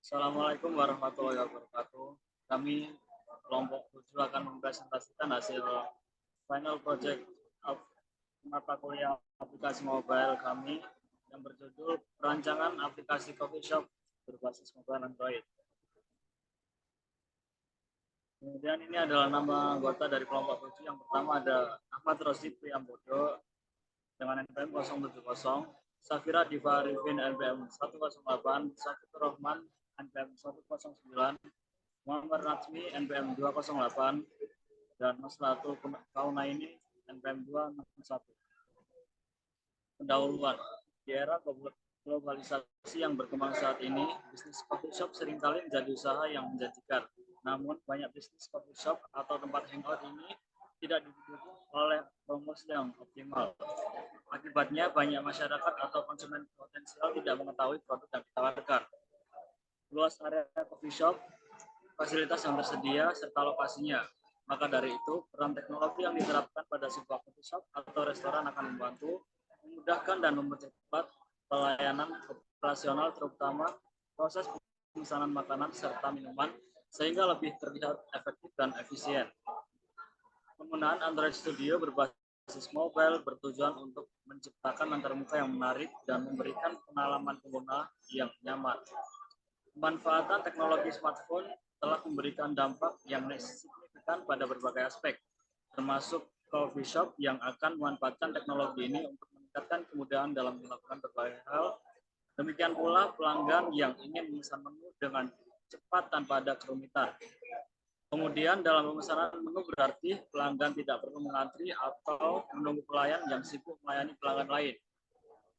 Assalamualaikum warahmatullahi wabarakatuh. Kami kelompok 7 akan mempresentasikan hasil final project of mata kuliah aplikasi mobile kami yang berjudul perancangan aplikasi coffee shop berbasis mobile Android. Kemudian ini adalah nama anggota dari kelompok 7. Yang pertama ada Ahmad Rosid Priambodo dengan NPM 070, Safira Diva Arifin NPM 108, Safiur Rahman NPM 109, Muhammad Natsmi NPM 208, dan Maslahatul Kaunaini NPM 261. Pendahuluan. Di era globalisasi yang berkembang saat ini, bisnis coffee shop seringkali menjadi usaha yang menjanjikan. Namun, banyak bisnis coffee shop atau tempat hangout ini tidak didukung oleh promosi yang optimal. Akibatnya, banyak masyarakat atau konsumen potensial tidak mengetahui produk yang ditawarkan. Luas area coffee shop, fasilitas yang tersedia, serta lokasinya. Maka dari itu, peran teknologi yang diterapkan pada sebuah coffee shop atau restoran akan membantu, memudahkan dan mempercepat pelayanan operasional, terutama proses pemesanan makanan serta minuman, sehingga lebih terlihat efektif dan efisien. Penggunaan Android Studio berbasis mobile bertujuan untuk menciptakan antarmuka yang menarik dan memberikan pengalaman pengguna yang nyaman. Pemanfaatan teknologi smartphone telah memberikan dampak yang signifikan pada berbagai aspek, termasuk coffee shop yang akan memanfaatkan teknologi ini untuk meningkatkan kemudahan dalam melakukan berbagai hal. Demikian pula pelanggan yang ingin memesan menu dengan cepat tanpa ada kerumitan. Kemudian dalam pemesanan menu berarti pelanggan tidak perlu mengantri atau menunggu pelayan yang sibuk melayani pelanggan lain.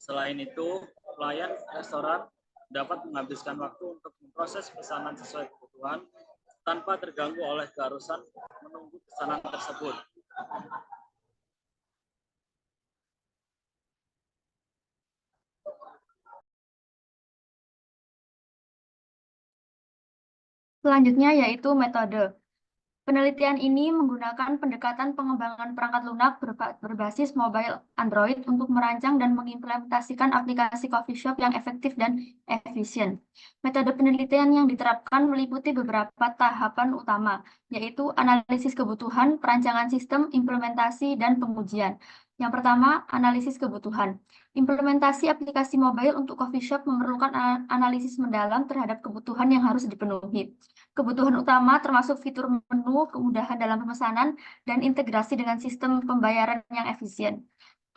Selain itu, pelayan restoran dapat menghabiskan waktu untuk memproses pesanan sesuai kebutuhan tanpa terganggu oleh keharusan menunggu pesanan tersebut. Selanjutnya yaitu metode. Penelitian ini menggunakan pendekatan pengembangan perangkat lunak berbasis mobile Android untuk merancang dan mengimplementasikan aplikasi coffee shop yang efektif dan efisien. Metode penelitian yang diterapkan meliputi beberapa tahapan utama, yaitu analisis kebutuhan, perancangan sistem, implementasi, dan pengujian. Yang pertama, analisis kebutuhan. Implementasi aplikasi mobile untuk coffee shop memerlukan analisis mendalam terhadap kebutuhan yang harus dipenuhi. Kebutuhan utama termasuk fitur menu, kemudahan dalam pemesanan, dan integrasi dengan sistem pembayaran yang efisien.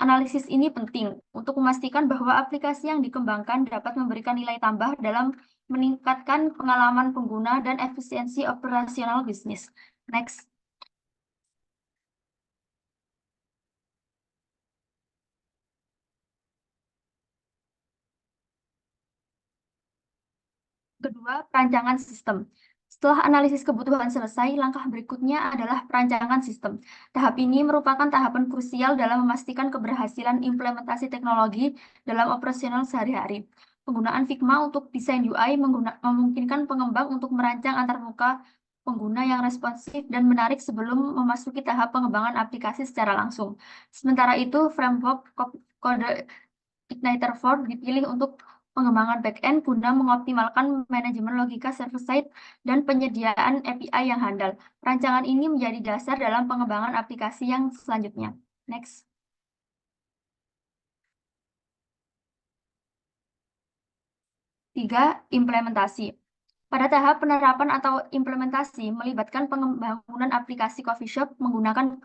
Analisis ini penting untuk memastikan bahwa aplikasi yang dikembangkan dapat memberikan nilai tambah dalam meningkatkan pengalaman pengguna dan efisiensi operasional bisnis. Next. Kedua, perancangan sistem. Setelah analisis kebutuhan selesai, langkah berikutnya adalah perancangan sistem. Tahap ini merupakan tahapan krusial dalam memastikan keberhasilan implementasi teknologi dalam operasional sehari-hari. Penggunaan Figma untuk desain UI memungkinkan pengembang untuk merancang antarmuka pengguna yang responsif dan menarik sebelum memasuki tahap pengembangan aplikasi secara langsung. Sementara itu, framework kode Igniter 4 dipilih untuk pengembangan back-end guna mengoptimalkan manajemen logika server-side dan penyediaan API yang handal. Rancangan ini menjadi dasar dalam pengembangan aplikasi yang selanjutnya. Next. Tiga, implementasi. Pada tahap penerapan atau implementasi melibatkan pengembangan aplikasi coffee shop menggunakan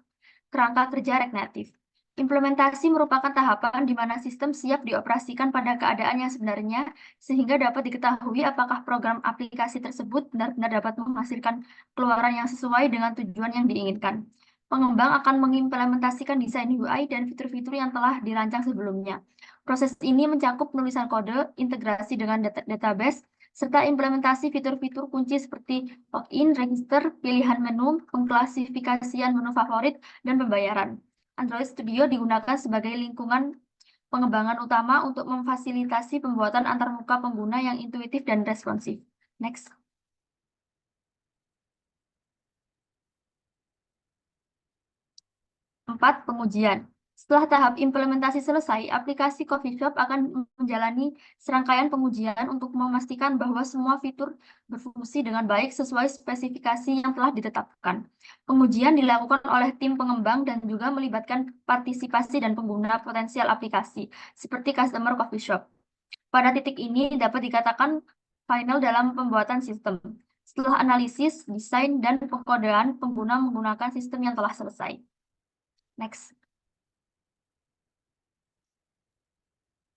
kerangka kerja React Native. Implementasi merupakan tahapan di mana sistem siap dioperasikan pada keadaan yang sebenarnya, sehingga dapat diketahui apakah program aplikasi tersebut benar-benar dapat menghasilkan keluaran yang sesuai dengan tujuan yang diinginkan. Pengembang akan mengimplementasikan desain UI dan fitur-fitur yang telah dirancang sebelumnya. Proses ini mencakup penulisan kode, integrasi dengan database, serta implementasi fitur-fitur kunci seperti login, register, pilihan menu, pengklasifikasian menu favorit, dan pembayaran. Android Studio digunakan sebagai lingkungan pengembangan utama untuk memfasilitasi pembuatan antarmuka pengguna yang intuitif dan responsif. Next. . 4. Pengujian. Setelah tahap implementasi selesai, aplikasi Coffee Shop akan menjalani serangkaian pengujian untuk memastikan bahwa semua fitur berfungsi dengan baik sesuai spesifikasi yang telah ditetapkan. Pengujian dilakukan oleh tim pengembang dan juga melibatkan partisipasi dan pengguna potensial aplikasi, seperti customer coffee shop. Pada titik ini dapat dikatakan final dalam pembuatan sistem. Setelah analisis, desain, dan pengkodean, pengguna menggunakan sistem yang telah selesai. Next.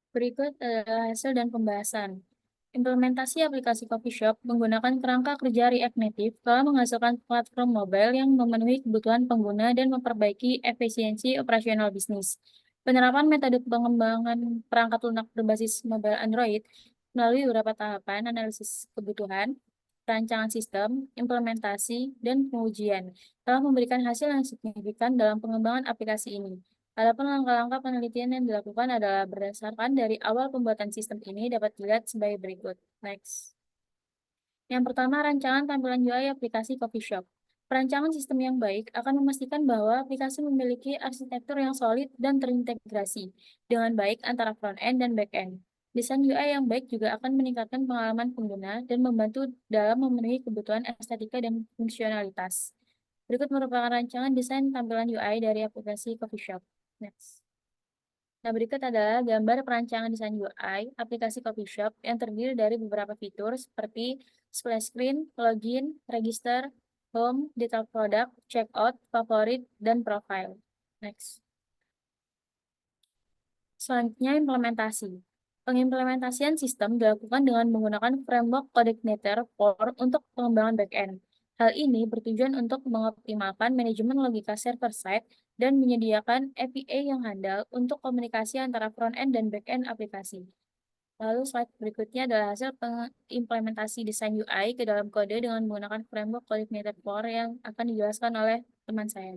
Berikut adalah hasil dan pembahasan. Implementasi aplikasi Coffee Shop menggunakan kerangka kerja React Native telah menghasilkan platform mobile yang memenuhi kebutuhan pengguna dan memperbaiki efisiensi operasional bisnis. Penerapan metode pengembangan perangkat lunak berbasis mobile Android melalui beberapa tahapan analisis kebutuhan, perancangan sistem, implementasi, dan pengujian telah memberikan hasil yang signifikan dalam pengembangan aplikasi ini. Adapun langkah-langkah penelitian yang dilakukan adalah berdasarkan dari awal pembuatan sistem ini dapat dilihat sebagai berikut. Next. Yang pertama, rancangan tampilan UI aplikasi Coffee Shop. Perancangan sistem yang baik akan memastikan bahwa aplikasi memiliki arsitektur yang solid dan terintegrasi dengan baik antara front-end dan back-end. Desain UI yang baik juga akan meningkatkan pengalaman pengguna dan membantu dalam memenuhi kebutuhan estetika dan fungsionalitas. Berikut merupakan rancangan desain tampilan UI dari aplikasi Coffee Shop. Next. Nah, berikut adalah gambar perancangan desain UI aplikasi Coffee Shop yang terdiri dari beberapa fitur seperti splash screen, login, register, home, detail product, checkout, favorit, dan profile. Next. Selanjutnya, implementasi. Pengimplementasian sistem dilakukan dengan menggunakan framework coordinator core untuk pengembangan backend. Hal ini bertujuan untuk mengoptimalkan manajemen logika server-side dan menyediakan API yang handal untuk komunikasi antara front-end dan back-end aplikasi. Lalu slide berikutnya adalah hasil pengimplementasi desain UI ke dalam kode dengan menggunakan framework coordinator core yang akan dijelaskan oleh teman saya.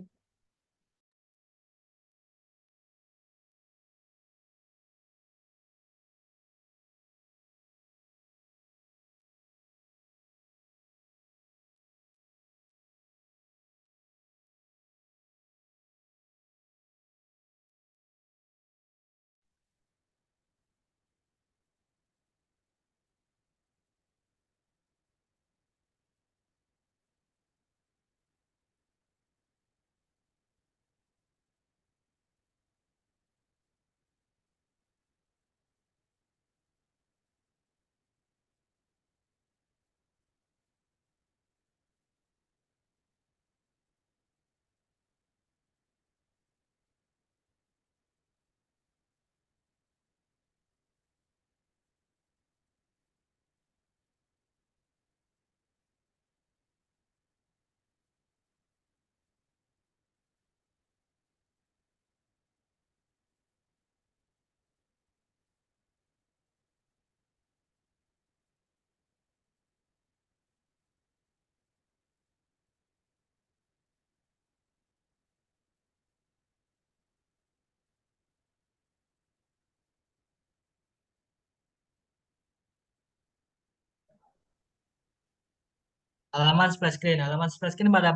Halaman splash screen. Halaman splash screen pada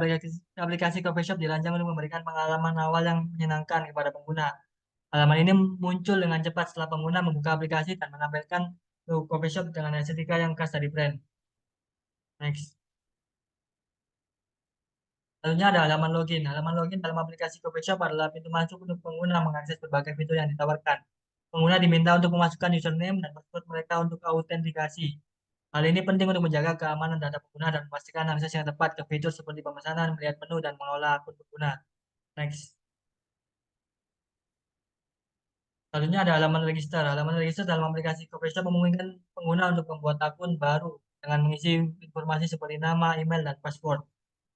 aplikasi Coffee Shop dirancang untuk memberikan pengalaman awal yang menyenangkan kepada pengguna. Halaman ini muncul dengan cepat setelah pengguna membuka aplikasi dan menampilkan logo Coffee Shop dengan estetika yang khas dari brand. Next. Selanjutnya ada halaman login. Halaman login dalam aplikasi Coffee Shop adalah pintu masuk untuk pengguna mengakses berbagai fitur yang ditawarkan. Pengguna diminta untuk memasukkan username dan password mereka untuk autentikasi. Hal ini penting untuk menjaga keamanan data pengguna dan memastikan akses yang tepat ke fitur seperti pemesanan, melihat menu, dan mengelola akun pengguna. Next. Selanjutnya ada halaman register. Halaman register dalam aplikasi Coffee Shop memungkinkan pengguna untuk membuat akun baru dengan mengisi informasi seperti nama, email, dan password.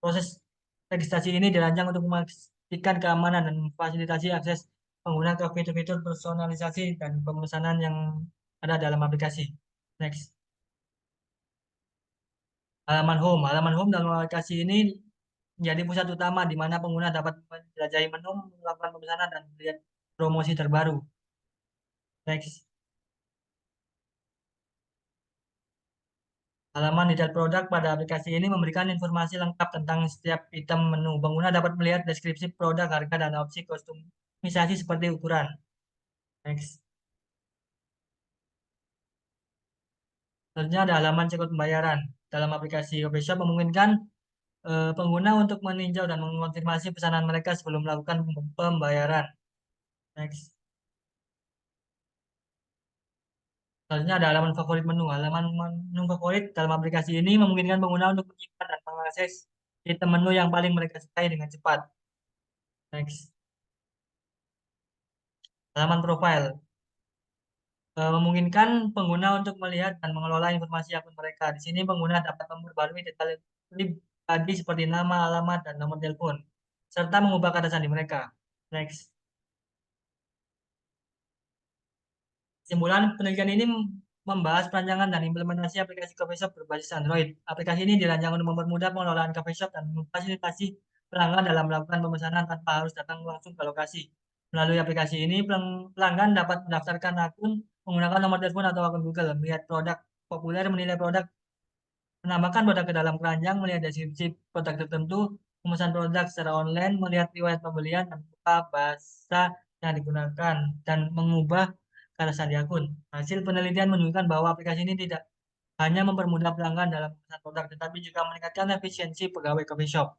Proses registrasi ini dirancang untuk memastikan keamanan dan memfasilitasi akses pengguna ke fitur-fitur personalisasi dan pemesanan yang ada dalam aplikasi. Next. Halaman home. Halaman home dalam aplikasi ini menjadi pusat utama di mana pengguna dapat menjelajahi menu, melakukan pemesanan, dan melihat promosi terbaru. Next. Halaman detail produk pada aplikasi ini memberikan informasi lengkap tentang setiap item menu. Pengguna dapat melihat deskripsi produk, harga, dan opsi kostum optimisasi seperti ukuran. Next. Selanjutnya ada halaman cekut pembayaran. Dalam aplikasi Coffeeshop memungkinkan pengguna untuk meninjau dan mengonfirmasi pesanan mereka sebelum melakukan pembayaran. Next. Selanjutnya ada halaman favorit menu. Halaman menu favorit dalam aplikasi ini memungkinkan pengguna untuk menyimpan dan mengakses item menu yang paling mereka sukai dengan cepat. Next. Halaman profile memungkinkan pengguna untuk melihat dan mengelola informasi akun mereka. Di sini pengguna dapat memperbarui detail pribadi seperti nama, alamat, dan nomor telepon, serta mengubah kata sandi mereka. Next. Kesimpulan penelitian ini membahas perancangan dan implementasi aplikasi Coffeeshop berbasis Android. Aplikasi ini dirancang untuk mempermudah pengelolaan Coffeeshop dan memfasilitasi pelanggan dalam melakukan pemesanan tanpa harus datang langsung ke lokasi. Melalui aplikasi ini, pelanggan dapat mendaftarkan akun menggunakan nomor telepon atau akun Google, melihat produk populer, menilai produk, menambahkan produk ke dalam keranjang, melihat deskripsi produk tertentu, memesan produk secara online, melihat riwayat pembelian, dan bahasa yang digunakan, dan mengubah kata sandi akun. Hasil penelitian menunjukkan bahwa aplikasi ini tidak hanya mempermudah pelanggan dalam memesan produk, tetapi juga meningkatkan efisiensi pegawai coffee shop.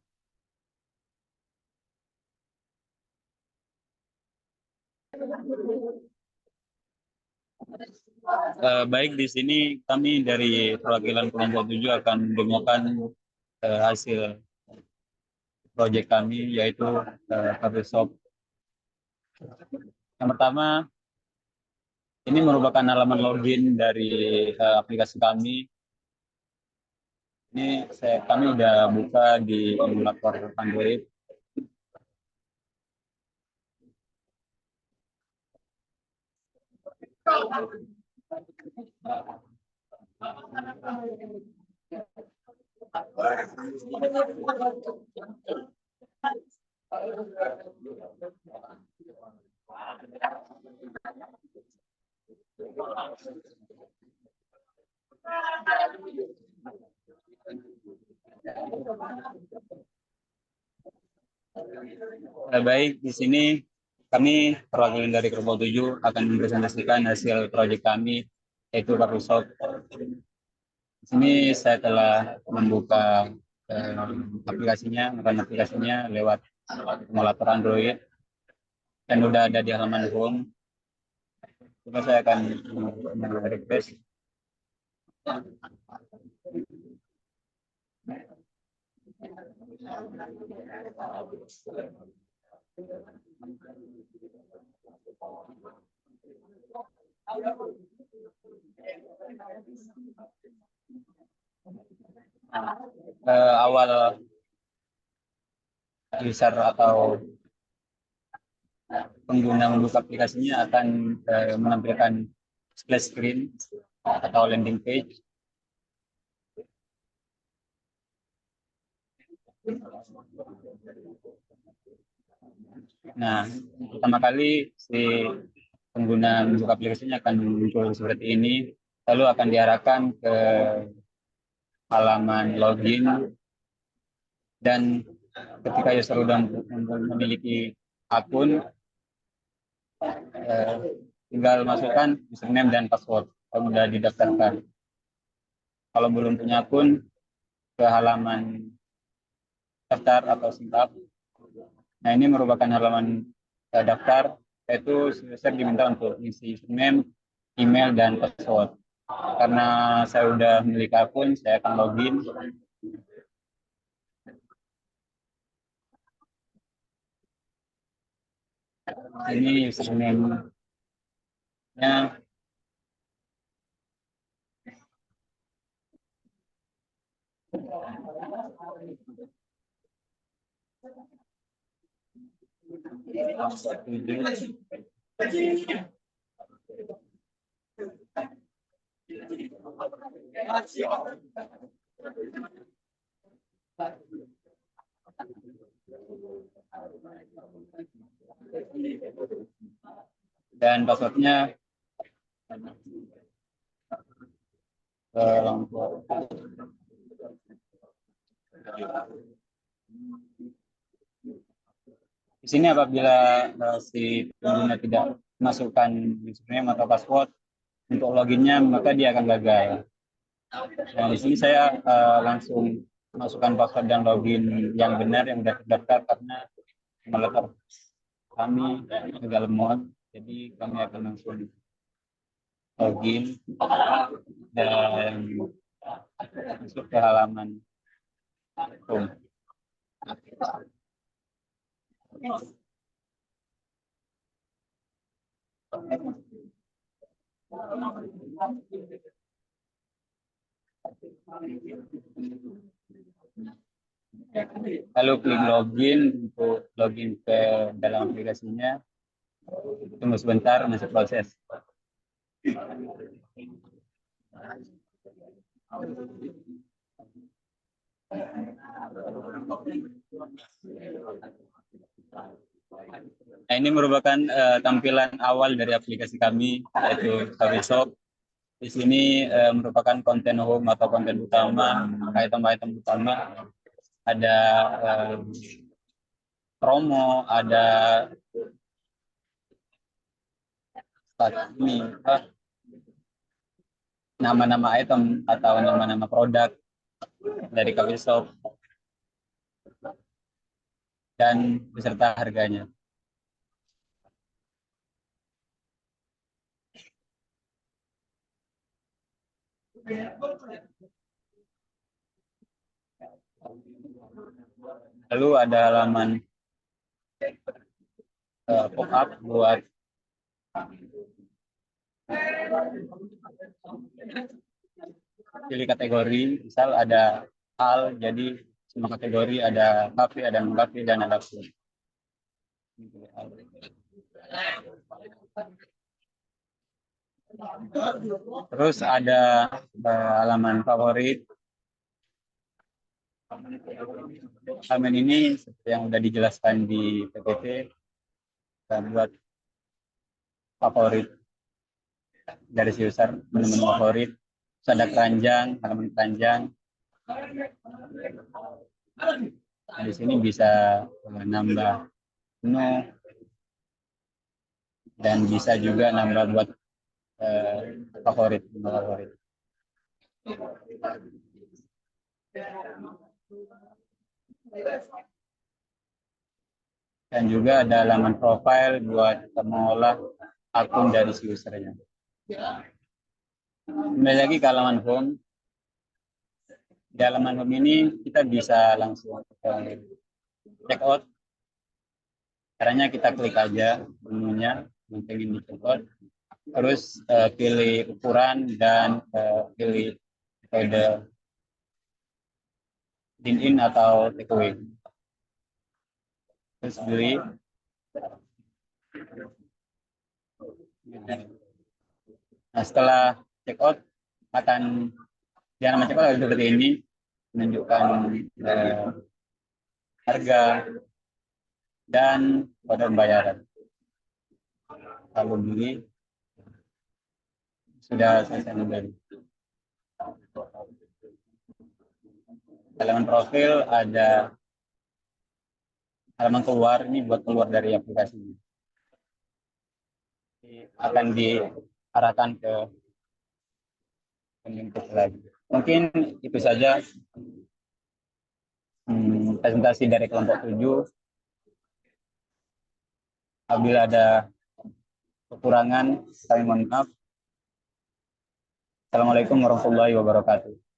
Baik, di sini kami dari perwakilan kelompok 7 akan mendengarkan hasil proyek kami, yaitu coffee shop. Yang pertama, ini merupakan halaman login dari aplikasi kami. Ini kami udah buka di emulator Android. Baik, di sini kami perwakilan dari kelompok 7 akan mempresentasikan hasil proyek kami, yaitu coffee shop. Di sini saya telah membuka aplikasinya lewat emulator Android dan sudah ada di halaman home. Coba saya akan refresh. Awal user atau pengguna membuka aplikasinya akan menampilkan splash screen atau landing page. Nah, pertama kali si pengguna membuka aplikasinya akan muncul seperti ini, lalu akan diarahkan ke halaman login, dan ketika user sudah memiliki akun, tinggal masukkan username dan password kalau sudah didaftarkan. Kalau belum punya akun, ke halaman daftar atau sign up. Nah, ini merupakan halaman daftar, yaitu user diminta untuk isi username, email, dan password. Karena saya sudah memiliki akun, saya akan login. Ini username-nya. Dan passwordnya Di sini apabila si pengguna tidak masukkan username atau password untuk loginnya, maka dia akan gagal. Nah, di sini saya langsung masukkan password dan login yang benar yang sudah terdaftar karena emulator kami agak lemot, jadi kami akan langsung login dan masuk ke halaman home. Lalu klik login untuk login ke dalam aplikasinya. Tunggu sebentar, masih proses. Nah, ini merupakan tampilan awal dari aplikasi kami, yaitu Coffeeshop. Di sini merupakan konten home atau konten utama, item-item utama. Ada promo, ada ini nama-nama item atau nama-nama produk dari Coffeeshop dan beserta harganya. Lalu ada halaman pop-up buat pilih kategori. Misal ada hal, jadi semua kategori ada kafe, ada non-kafe, dan ada food. Terus ada halaman favorit. Halaman ini seperti yang sudah dijelaskan di PPT, kita buat favorit dari si user, menu-menu favorit. Terus ada keranjang, halaman keranjang. Nah, di sini bisa nambah menu dan bisa juga nambah buat favorit. Dan juga ada halaman profile buat mengolah akun dari si usernya. Kembali lagi ke halaman home. Di halaman home ini kita bisa langsung check out. Caranya kita klik aja menunya yang ingin di check out. Terus pilih ukuran dan pilih metode dine-in atau take away. Terus beli. Nah, setelah check out akan di halaman check out seperti ini, menunjukkan harga dan kode pembayaran. Kalau beli sudah selesai membeli. Halaman profil ada halaman keluar, ini buat keluar dari aplikasi ini. Akan diarahkan ke penyintas lagi. Mungkin itu saja presentasi dari kelompok 7. Apabila ada kekurangan, kami mohon maaf. Assalamualaikum warahmatullahi wabarakatuh.